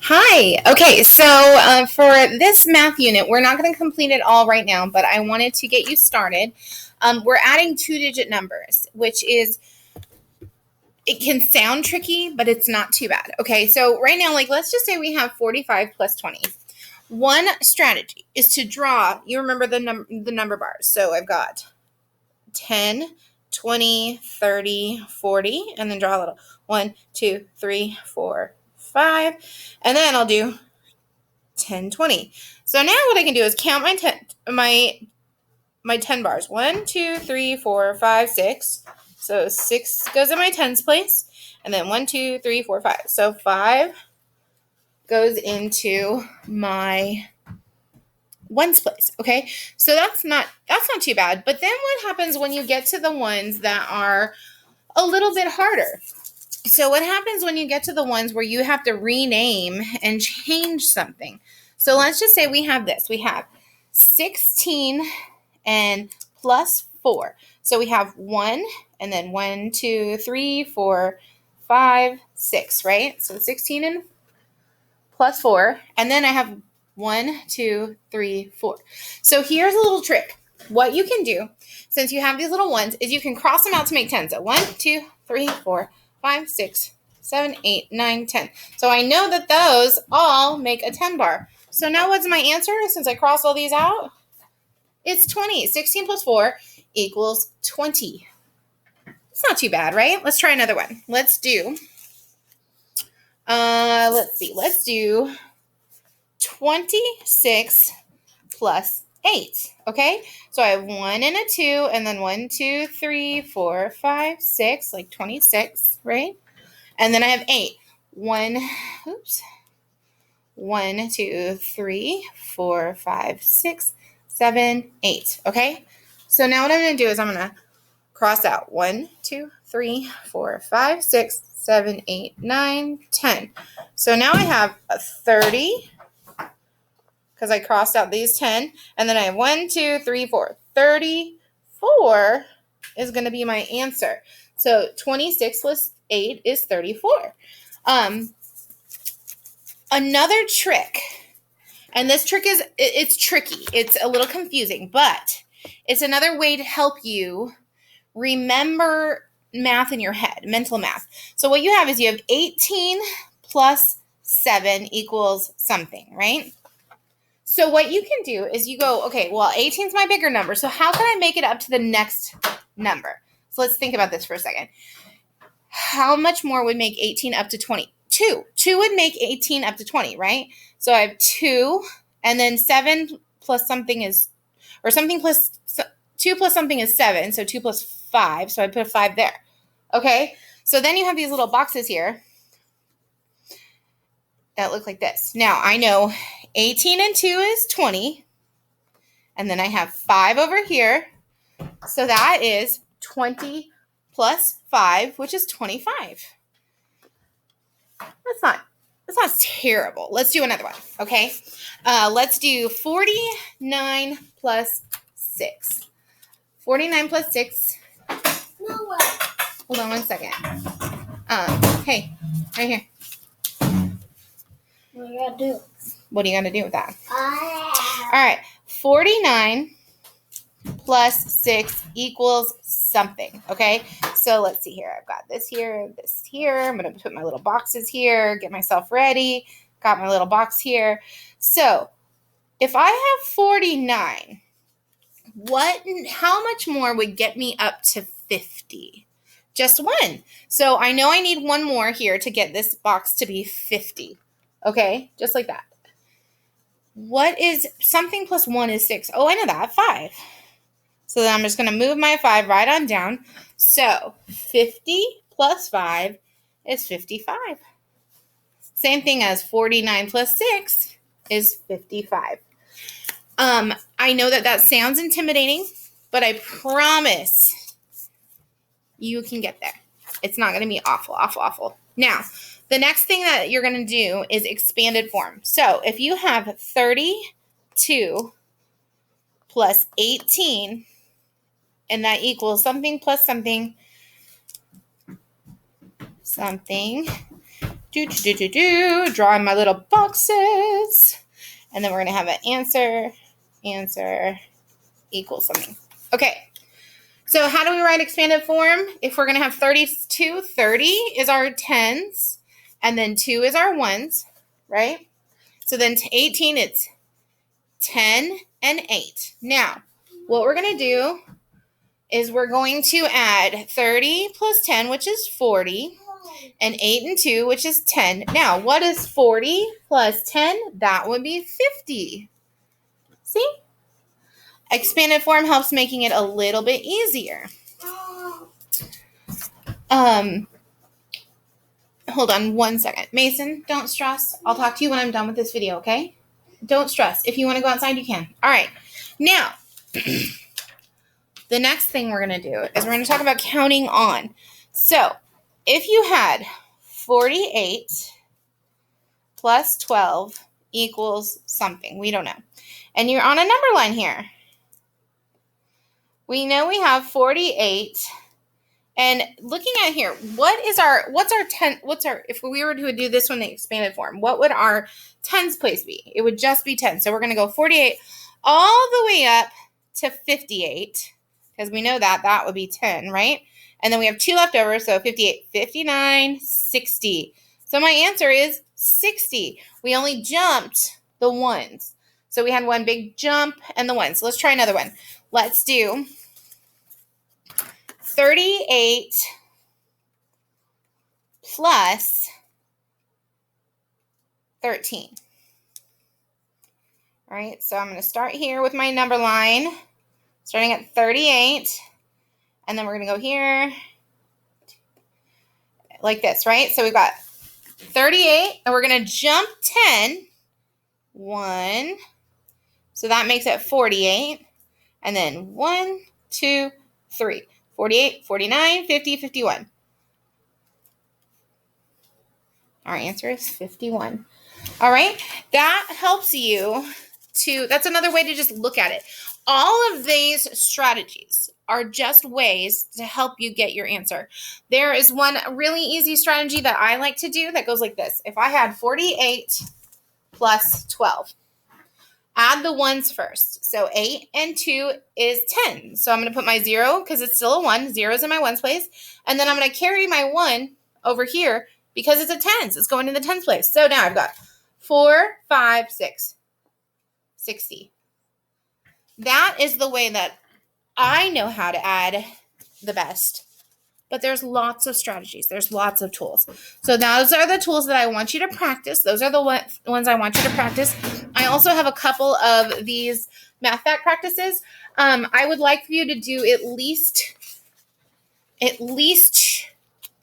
Hi. Okay, so for this math unit, we're not going to complete it all right now, but I wanted to get you started. We're adding two-digit numbers, which is, it can sound tricky, but it's not too bad. Okay, so right now, let's just say we have 45 plus 20. One strategy is to draw, you remember the number bars. So I've got 10, 20, 30, 40, and then draw a little 1, 2, 3, 4, 5, and then I'll do 10, 20. So now what I can do is count my 10 bars. 1, 2, 3, 4, 5, 6. So 6 goes in my tens place. And then 1, 2, 3, 4, 5. So 5 goes into my ones place. Okay. So that's not too bad. But then what happens when you get to the ones that are a little bit harder? So what happens when you get to the ones where you have to rename and change something? So let's just say we have this. We have 16 and plus 4. So we have 1 and then 1, 2, 3, 4, 5, 6, right? So 16 and plus 4. And then I have 1, 2, 3, 4. So here's a little trick. What you can do, since you have these little ones, is you can cross them out to make 10. So 1, 2, 3, 4, 5, 6, 7, 8, 9, 10. So I know that those all make a 10 bar. So now what's my answer since I crossed all these out? It's 20. 16 plus 4 equals 20. It's not too bad, right? Let's try another one. Let's do 26 plus 8. Okay, so I have 1 and a 2, and then 1, 2, 3, 4, 5, 6, like 26, right? And then I have 8. 1, 2, 3, 4, 5, 6, 7, 8. Okay, so now what I'm going to do is I'm going to cross out 1, 2, 3, 4, 5, 6, 7, 8, 9, 10. So now I have a 30 because I crossed out these 10. And then I have 1, 2, 3, 4. 34 is going to be my answer. So 26 plus 8 is 34. Another trick, and this trick it's tricky. It's a little confusing, but it's another way to help you remember math in your head, mental math. So what you have is you have 18 plus 7 equals something, right? So what you can do is you go, okay, well, 18 is my bigger number. So how can I make it up to the next number? So let's think about this for a second. How much more would make 18 up to 20? 2. 2 would make 18 up to 20, right? So I have 2, and then 7 plus something is, or something plus 2 plus something is 7. So 2 plus 5. So I put a 5 there. Okay. So then you have these little boxes here that look like this. Now I know 18 and 2 is 20. And then I have 5 over here. So that is 20 plus 5, which is 25. That's not terrible. Let's do another one, okay? Let's do 49 plus 6. 49 plus 6. No way. Hold on one second. Hey, right here. What are you gonna do? What are you going to do with that? All right. 49 plus 6 equals something, okay? So let's see here. I've got this here. I'm going to put my little boxes here, get myself ready. Got my little box here. So if I have 49, how much more would get me up to 50? Just one. So I know I need one more here to get this box to be 50. Okay, just like that. What is something plus 1 is 6? Oh, I know that. 5. So then I'm just going to move my 5 right on down. So 50 plus 5 is 55. Same thing as 49 plus 6 is 55. I know that sounds intimidating, but I promise you can get there. It's not going to be awful. Now, the next thing that you're going to do is expanded form. So if you have 32 plus 18, and that equals something plus something, Drawing my little boxes. And then we're going to have an answer equals something. Okay. So how do we write expanded form? If we're going to have 32, 30 is our tens, and then 2 is our ones, right? So then to 18, it's 10 and 8. Now, what we're going to do is we're going to add 30 plus 10, which is 40, and 8 and 2, which is 10. Now, what is 40 plus 10? That would be 50. See? Expanded form helps making it a little bit easier. Hold on one second. Mason, don't stress. I'll talk to you when I'm done with this video, okay? Don't stress. If you want to go outside, you can. All right. Now, the next thing we're going to do is we're going to talk about counting on. So, if you had 48 plus 12 equals something, we don't know, and you're on a number line here, we know we have 48, and looking at here, what's our 10, if we were to do this one in the expanded form, what would our tens place be? It would just be 10. So we're going to go 48 all the way up to 58, because we know that would be 10, right? And then we have 2 left over, so 58, 59, 60. So my answer is 60. We only jumped the ones. So we had one big jump and the ones. So let's try another one. Let's do 38 plus 13. All right, so I'm going to start here with my number line, starting at 38, and then we're going to go here like this, right? So we've got 38, and we're going to jump 10, 1, so that makes it 48, and then 1, 2, 3, 48, 49, 50, 51. Our answer is 51. All right, that helps you to, that's another way to just look at it. All of these strategies are just ways to help you get your answer. There is one really easy strategy that I like to do that goes like this. If I had 48 plus 12, add the ones first. So 8 and 2 is 10. So I'm going to put my 0 because it's still a 1. 0 is in my ones place. And then I'm going to carry my 1 over here because it's a tens. It's going in the tens place. So now I've got 4, 5, 6, 60. That is the way that I know how to add the best. But there's lots of strategies. There's lots of tools. So those are the tools that I want you to practice. Those are the ones I want you to practice. I also have a couple of these math fact practices. I would like for you to do at least,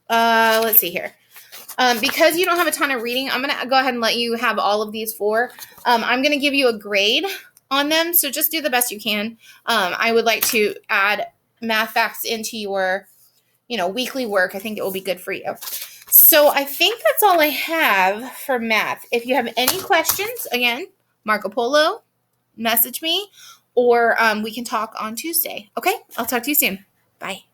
let's see here. Because you don't have a ton of reading, I'm going to go ahead and let you have all of these 4. I'm going to give you a grade on them, so just do the best you can. I would like to add math facts into your, weekly work. I think it will be good for you. So I think that's all I have for math. If you have any questions, again, Marco Polo, message me, or we can talk on Tuesday. Okay, I'll talk to you soon. Bye.